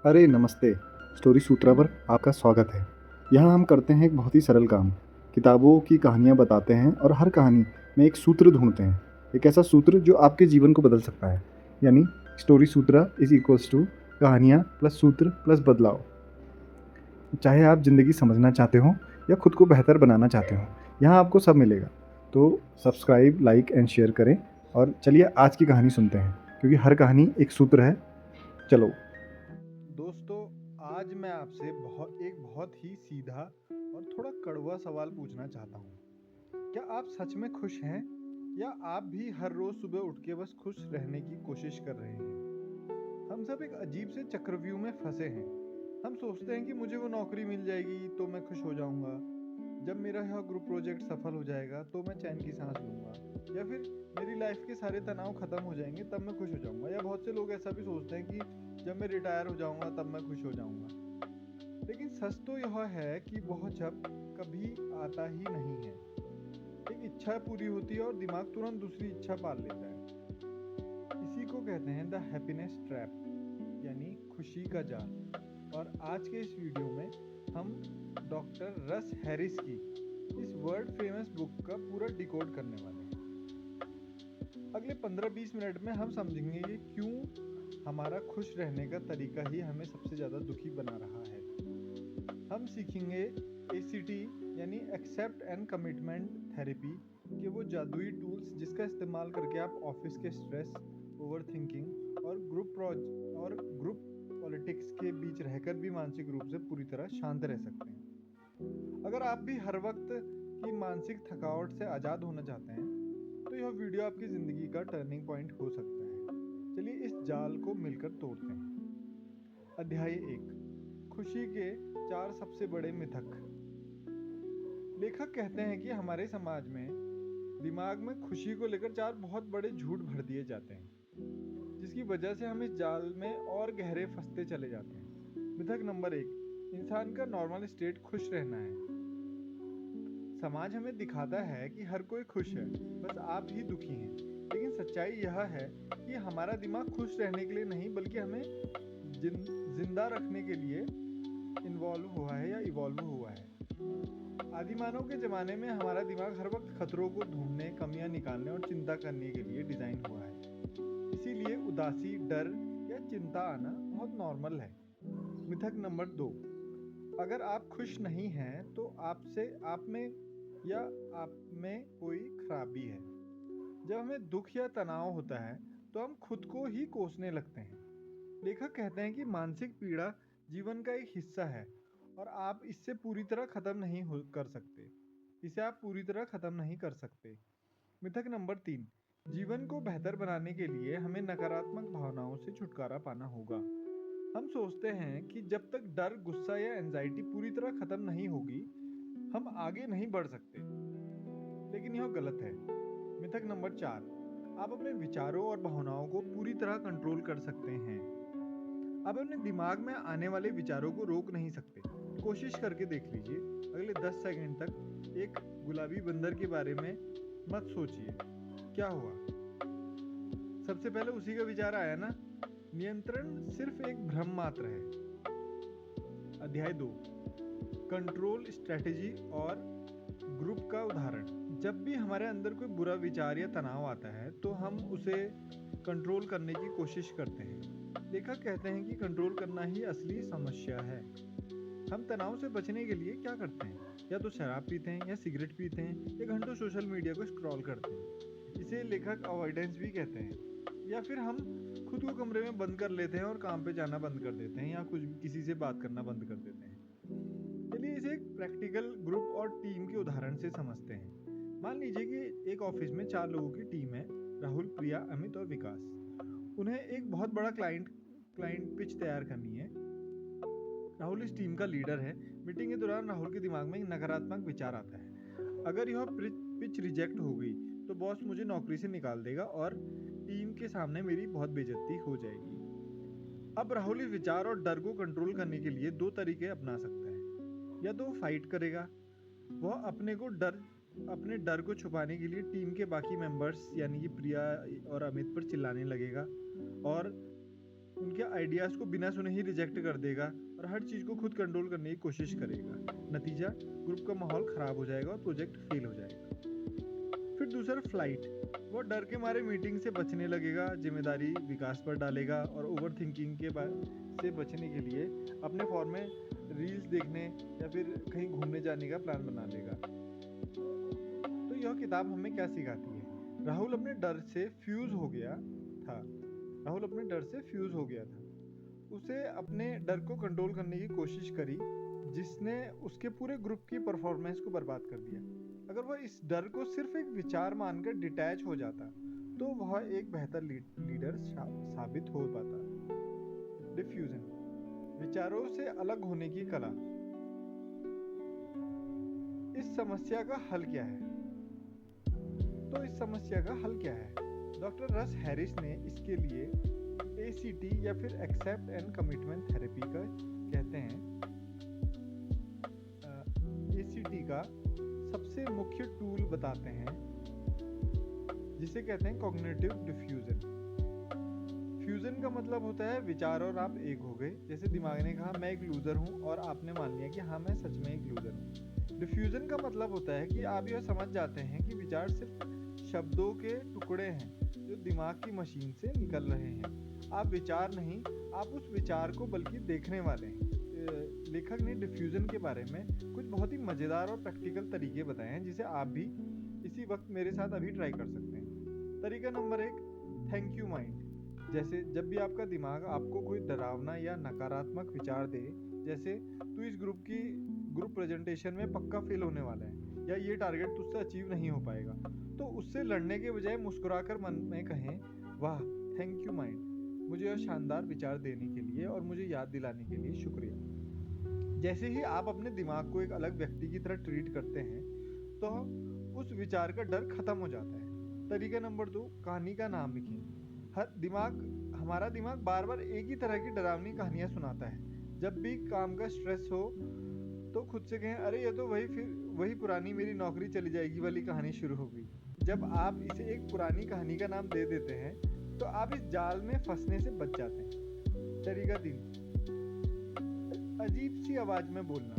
अरे नमस्ते। स्टोरी सूत्रा पर आपका स्वागत है। यहाँ हम करते हैं एक बहुत ही सरल काम। किताबों की कहानियाँ बताते हैं और हर कहानी में एक सूत्र ढूँढते हैं। एक ऐसा सूत्र जो आपके जीवन को बदल सकता है। यानी स्टोरी सूत्रा इज़ इक्वल्स टू कहानियाँ प्लस सूत्र प्लस बदलाव। चाहे आप ज़िंदगी समझना चाहते हो या खुद को बेहतर बनाना चाहते हो, यहाँ आपको सब मिलेगा। तो सब्सक्राइब, लाइक एंड शेयर करें और चलिए आज की कहानी सुनते हैं, क्योंकि हर कहानी एक सूत्र है। चलो। दोस्तों, आज मैं आपसे बहुत ही सीधा और थोड़ा कड़वा सवाल पूछना चाहता हूँ। क्या आप सच में खुश हैं या आप भी हर रोज सुबह उठ के बस खुश रहने की कोशिश कर रहे हैं? हम सब एक अजीब से चक्रव्यूह में फंसे हैं। हम सोचते हैं कि मुझे वो नौकरी मिल जाएगी तो मैं खुश हो जाऊंगा, जब मेरा यह ग्रुप प्रोजेक्ट सफल हो जाएगा तो मैं चैन की सांस लूंगा, या फिर मेरी लाइफ के सारे तनाव खत्म हो जाएंगे तब मैं खुश हो जाऊंगा। या बहुत से लोग ऐसा भी सोचते हैं कि जब मैं रिटायर हो जाऊंगा तब मैं खुश हो जाऊंगा। लेकिन सच तो यह है कि वह जब कभी आता ही नहीं है। एक इच्छा पूरी होती है और दिमाग तुरंत दूसरी इच्छा पाल लेता है। इसी को कहते हैं द हैप्पीनेस ट्रैप, यानी खुशी का जाल। और आज के इस वीडियो में हम डॉक्टर रस हैरिस की इस वर्ल्ड फेमस बुक का पूरा डिकोड करने वाले हैं। अगले 15-20 मिनट में हम समझेंगे कि क्यों हमारा खुश रहने का तरीका ही हमें सबसे ज़्यादा दुखी बना रहा है। हम सीखेंगे ACT यानी एक्सेप्ट एंड कमिटमेंट थेरेपी के वो जादुई टूल्स जिसका इस्तेमाल करके आप ऑफिस के स्ट्रेस, ओवर थिंकिंग और ग्रुप पॉलिटिक्स के बीच रहकर भी मानसिक रूप से पूरी तरह शांत रह सकते हैं। अगर आप भी हर वक्त की मानसिक थकावट से आज़ाद होना चाहते हैं तो यह वीडियो आपकी ज़िंदगी का टर्निंग पॉइंट हो सकता है। चलिए इस जाल को मिलकर तोड़ते हैं। अध्याय 1, खुशी के 4 सबसे बड़े मिथक। लेखक कहते हैं कि हमारे समाज में दिमाग में खुशी को लेकर 4 बहुत बड़े झूठ भर दिए जाते हैं, जिसकी वजह से हम इस जाल में और गहरे फंसते चले जाते हैं। मिथक नंबर 1, इंसान का नॉर्मल स्टेट खुश रहना है। समाज हमें दिखाता है कि हर कोई खुश है, बस आप ही दुखी हैं। लेकिन सच्चाई यह है कि हमारा दिमाग खुश रहने के लिए नहीं बल्कि हमें जिंदा रखने के लिए इन्वॉल्व हुआ है या इवॉल्व हुआ है। आदि मानव के ज़माने में हमारा दिमाग हर वक्त खतरों को ढूंढने, कमियां निकालने और चिंता करने के लिए डिज़ाइन हुआ है। इसीलिए उदासी, डर या चिंता आना बहुत नॉर्मल है। मिथक नंबर 2, अगर आप खुश नहीं हैं तो आप में या आप में कोई खराबी है। जब हमें दुख या तनाव होता है तो हम खुद को ही कोसने लगते हैं। लेखक कहते हैं कि मानसिक पीड़ा जीवन का एक हिस्सा है और आप इससे पूरी तरह खत्म नहीं कर सकते। इसे आप पूरी तरह खत्म नहीं कर सकते। मिथक नंबर 3, जीवन को बेहतर बनाने के लिए हमें नकारात्मक भावनाओं से छुटकारा पाना होगा। हम सोचते हैं कि जब तक डर, गुस्सा या एंजाइटी पूरी तरह खत्म नहीं होगी, हम आगे नहीं बढ़ सकते। लेकिन यह गलत है। मिथक नंबर 4, आप अपने विचारों और भावनाओं को पूरी तरह कंट्रोल कर सकते हैं। आप अपने दिमाग में आने वाले विचारों को रोक नहीं सकते। कोशिश करके देख लीजिए, अगले 10 सेकंड तक एक गुलाबी बंदर के बारे में मत सोचिए। क्या हुआ? सबसे पहले उसी का विचार आया ना। नियंत्रण सिर्फ एक भ्रम मात्र है। अध्याय 2, कंट्रोल स्ट्रेटेजी और ग्रुप का उदाहरण। जब भी हमारे अंदर कोई बुरा विचार या तनाव आता है तो हम उसे कंट्रोल करने की कोशिश करते हैं। लेखक कहते हैं कि कंट्रोल करना ही असली समस्या है। हम तनाव से बचने के लिए क्या करते हैं? या तो शराब पीते हैं, या सिगरेट पीते हैं, या घंटों सोशल मीडिया को स्क्रॉल करते हैं। इसे लेखक अवॉइडेंस भी कहते हैं। या फिर हम खुद को कमरे में बंद कर लेते हैं और काम पे जाना बंद कर देते हैं, या किसी से बात करना बंद कर देते हैं। चलिए इसे एक प्रैक्टिकल ग्रुप और टीम के उदाहरण से समझते हैं। मान लीजिए कि एक ऑफिस में 4 लोगों की टीम है, राहुल, प्रिया, अमित और विकास। उन्हें एक बहुत बड़ा क्लाइंट पिच तैयार करनी है। राहुल इस टीम का लीडर है। मीटिंग के दौरान राहुल के दिमाग में एक नकारात्मक विचार आता है, अगर यह पिच रिजेक्ट हो गई तो बॉस मुझे नौकरी से निकाल देगा और टीम के सामने मेरी बहुत बेइज्जती हो जाएगी। अब राहुल इस विचार और डर को कंट्रोल करने के लिए 2 तरीके अपना सकता है। या तो फाइट करेगा, वह अपने डर को छुपाने के लिए टीम के बाकी मेंबर्स यानी कि प्रिया और अमित पर चिल्लाने लगेगा और उनके आइडियाज़ को बिना सुने ही रिजेक्ट कर देगा और हर चीज़ को खुद कंट्रोल करने की कोशिश करेगा। नतीजा, ग्रुप का माहौल ख़राब हो जाएगा और प्रोजेक्ट फेल हो जाएगा। फिर दूसरा फ्लाइट, वो डर के मारे मीटिंग से बचने लगेगा, जिम्मेदारी विकास पर डालेगा और ओवर थिंकिंग से बचने के लिए अपने फ़ोन में रील्स देखने या फिर कहीं घूमने जाने का प्लान बना लेगा। तो यह किताब हमें क्या सिखाती है? राहुल अपने डर से फ्यूज़ हो गया था। राहुल अपने डर से फ्यूज़ हो गया था। उसे अपने डर को कंट्रोल करने की कोशिश करी, जिसने उसके पूरे ग्रुप की परफॉर्मेंस को बर्बाद कर दिया। अगर वह इस डर को सिर्फ एक विचार मानकर डिटैच हो जाता, तो वह एक बेहतर लीडर साबित हो पाता। डिफ्यूजन, विचारों से अलग होने की कला। इस समस्या का हल क्या है? तो इस समस्या का हल क्या है? डॉक्टर रस हैरिस ने इसके लिए ACT या फिर एक्सेप्ट एंड कमिटमेंट थेरेपी का कहते हैं, ACT का सबसे मुख्य टूल बताते हैं, जिसे कहते हैं कॉग्निटिव डिफ्यूजन। फ्यूजन का मतलब होता है विचार और आप एक हो गए। जैसे दिमाग ने कहा मैं एक लूजर हूँ और आपने मान लिया कि हाँ मैं सच में एक लूजर हूँ। डिफ्यूजन का मतलब होता है कि आप यह समझ जाते हैं कि विचार सिर्फ शब्दों के टुकड़े हैं जो दिमाग की मशीन से निकल रहे हैं। आप विचार नहीं, आप उस विचार को बल्कि देखने वाले हैं। लेखक ने डिफ्यूजन के बारे में कुछ बहुत ही मज़ेदार और प्रैक्टिकल तरीके बताए हैं, जिसे आप भी इसी वक्त मेरे साथ अभी ट्राई कर सकते हैं। तरीका नंबर 1, थैंक यू माइंड। जैसे जब भी आपका दिमाग आपको कोई डरावना या नकारात्मक विचार दे, जैसे तू इस ग्रुप प्रेजेंटेशन में पक्का फेल होने वाला है या ये टारगेट तुझसे अचीव नहीं हो पाएगा, तो उससे लड़ने के बजाय मुस्कुराकर मन में कहें, वाह थैंक यू माइंड, मुझे यह शानदार विचार देने के लिए और मुझे याद दिलाने के लिए शुक्रिया। जैसे ही आप अपने दिमाग को एक अलग व्यक्ति की तरह ट्रीट करते हैं, तो उस विचार का डर खत्म हो जाता है। तरीका नंबर 2, कहानी का नाम लिखें। हमारा दिमाग बार बार एक ही तरह की डरावनी कहानियां सुनाता है। जब भी काम का स्ट्रेस हो तो खुद से कहें, अरे ये तो वही पुरानी मेरी नौकरी चली जाएगी वाली कहानी शुरू हो गई। जब आप इसे एक पुरानी कहानी का नाम दे देते हैं, तो आप इस जाल में फंसने से बच जाते हैं। तरीका 3, अजीब सी आवाज में बोलना।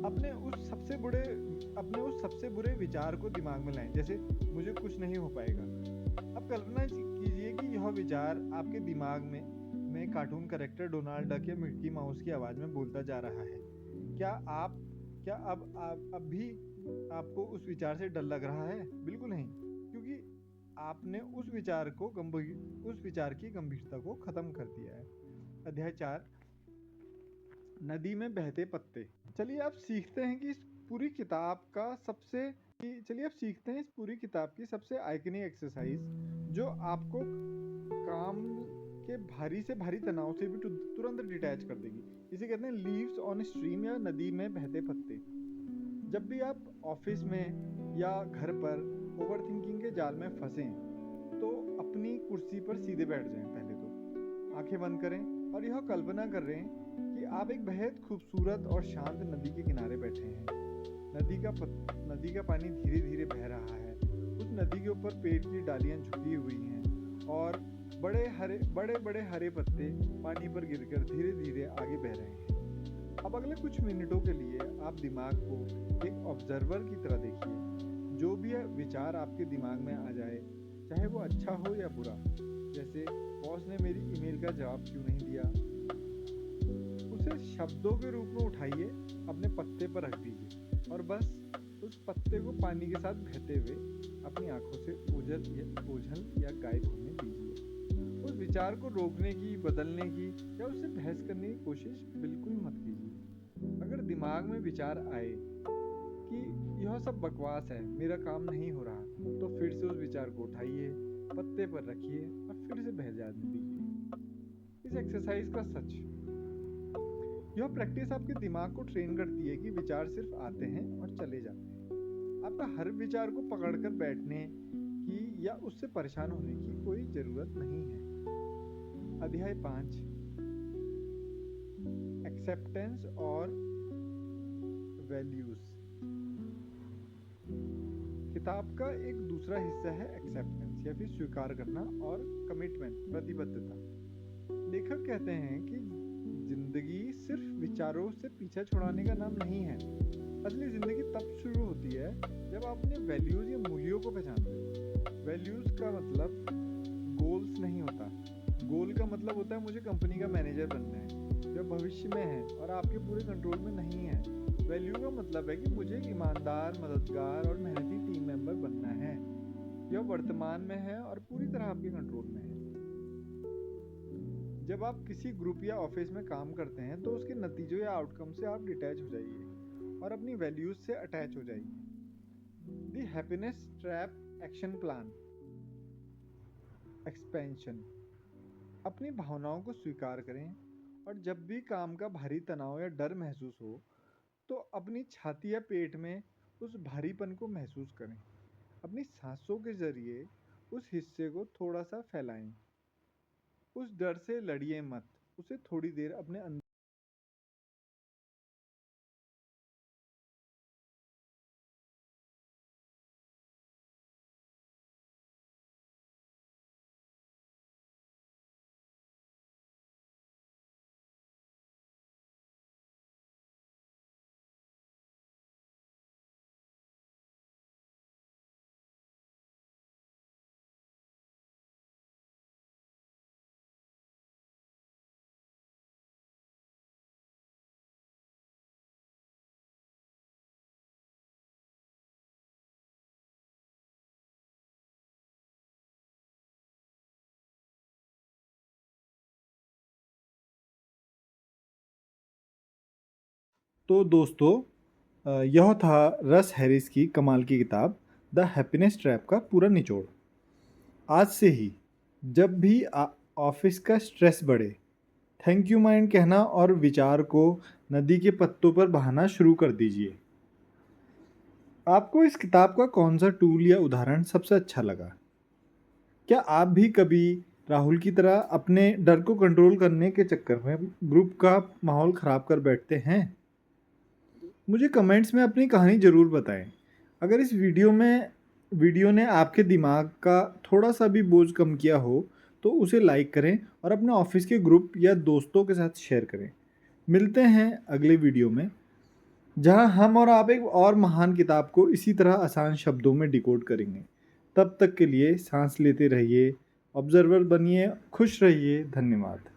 अपने उस सबसे बुरे विचार को दिमाग में लाएं, जैसे मुझे कुछ नहीं हो पाएगा। अब कल्पना कीजिए कि यह विचार आपके दिमाग में कार्टून कैरेक्टर डोनाल्ड डक या मिक्की माउस की आवाज में बोलता जा रहा है। क्या अब भी आपको उस विचार से डर लग रहा है? बिल्कुल नहीं, क्योंकि आपने उस विचार की गंभीरता को खत्म कर दिया है। अध्याय 4, नदी में बहते पत्ते। चलिए आप सीखते हैं इस पूरी किताब की सबसे आइकनिक एक्सरसाइज, जो आपको काम के भारी से भारी तनाव से भी तुरंत डिटैच कर देगी। इसे कहते हैं लीव्स ऑन स्ट्रीम या नदी में बहते पत्ते। जब भी आप ऑफिस में या घर पर ओवरथिंकिंग के जाल में फंसें, तो अपनी कुर्सी पर सीधे बैठ जाएं। पहले तो आंखें बंद करें और यह कल्पना कर रहे हैं कि आप एक बेहद खूबसूरत और शांत नदी के किनारे बैठे हैं। नदी का पानी धीरे धीरे बह रहा है। उस नदी के ऊपर पेड़ की डालियां झुकी हुई हैं और बड़े बड़े हरे पत्ते पानी पर गिरकर धीरे धीरे आगे बह रहे हैं। अब अगले कुछ मिनटों के लिए आप दिमाग को एक ऑब्जर्वर की तरह देखिए। जो भी विचार आपके दिमाग में आ जाए, चाहे वो अच्छा हो या बुरा, जैसे बॉस ने मेरी ईमेल का जवाब क्यों नहीं दिया, उसे शब्दों के रूप में उठाइए, अपने पत्ते पर रख दीजिए और बस उस पत्ते को पानी के साथ बहते हुए अपनी आंखों से ओझल या गायब होने दीजिए। उस विचार को रोकने की, बदलने की या उससे बहस करने की कोशिश बिल्कुल मत कीजिए। अगर दिमाग में विचार आए कि यह सब बकवास है, मेरा काम नहीं हो रहा, तो फिर से उस विचार को उठाइए, पत्ते पर रखिए और फिर से बह जाने दीजिए। इस एक्सरसाइज का सच, यह प्रैक्टिस आपके दिमाग को ट्रेन करती है कि विचार सिर्फ आते हैं और चले जाते हैं। आपका हर विचार को पकड़कर बैठने की या उससे परेशान होने की कोई जरूरत नहीं है। अध्याय 5, एक्सेप्टेंस और वैल्यूज। किताब का एक दूसरा हिस्सा है एक्सेप्टेंस या फिर स्वीकार करना, और कमिटमेंट, प्रतिबद्धता। लेखक कहते हैं कि जिंदगी सिर्फ विचारों से पीछा छुड़ाने का नाम नहीं है। असली जिंदगी तब शुरू होती है जब आप अपने वैल्यूज या मूल्यों को पहचानते हैं। वैल्यूज का मतलब गोल्स नहीं होता। गोल का मतलब होता है मुझे कंपनी का मैनेजर बनना है, जो भविष्य में है और आपके पूरे कंट्रोल में नहीं है। वैल्यू का मतलब है कि मुझे एक ईमानदार, मददगार और मेहनती टीम मेंबर बनना है, जो वर्तमान में है और पूरी तरह आपके कंट्रोल में है। जब आप किसी ग्रुप या ऑफिस में काम करते हैं तो उसके नतीजों या आउटकम से आप डिटैच हो जाइए और अपनी वैल्यूज से अटैच हो जाइए। The happiness trap action plan expansion. अपनी भावनाओं को स्वीकार करें और जब भी काम का भारी तनाव या डर महसूस हो तो अपनी छाती या पेट में उस भारीपन को महसूस करें। अपनी सांसों के जरिए उस हिस्से को थोड़ा सा फैलाएं। उस डर से लड़िए मत, उसे थोड़ी देर अपने अंदर तो दोस्तों, यह था रस हैरिस की कमाल की किताब द हैप्पीनेस ट्रैप का पूरा निचोड़। आज से ही जब भी ऑफिस का स्ट्रेस बढ़े, थैंक यू माइंड कहना और विचार को नदी के पत्तों पर बहाना शुरू कर दीजिए। आपको इस किताब का कौन सा टूल या उदाहरण सबसे अच्छा लगा? क्या आप भी कभी राहुल की तरह अपने डर को कंट्रोल करने के चक्कर में ग्रुप का माहौल ख़राब कर बैठते हैं? मुझे कमेंट्स में अपनी कहानी ज़रूर बताएं। अगर इस वीडियो ने आपके दिमाग का थोड़ा सा भी बोझ कम किया हो तो उसे लाइक करें और अपने ऑफिस के ग्रुप या दोस्तों के साथ शेयर करें। मिलते हैं अगले वीडियो में, जहां हम और आप एक और महान किताब को इसी तरह आसान शब्दों में डिकोड करेंगे। तब तक के लिए सांस लेते रहिए, ऑब्जर्वर बनिए, खुश रहिए। धन्यवाद।